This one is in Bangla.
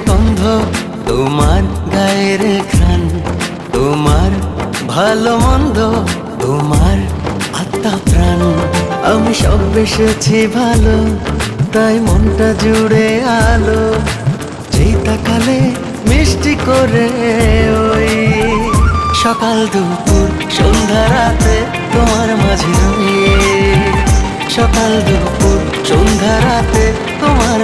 গন্ধ, তোমার গায়ের ঘ্রাণ, তোমার ভালো মন্দ, তোমার আত্মা প্রাণ। আমি সব বেসেছি ভালো, তাই মনটা জুড়ে আলো। যেই তাকালে মিষ্টি করে ওই সকাল দুপুর সন্ধ্যা রাতে তোমার মাঝে রই। সকাল দুপুর সন্ধ্যা রাতে তোমার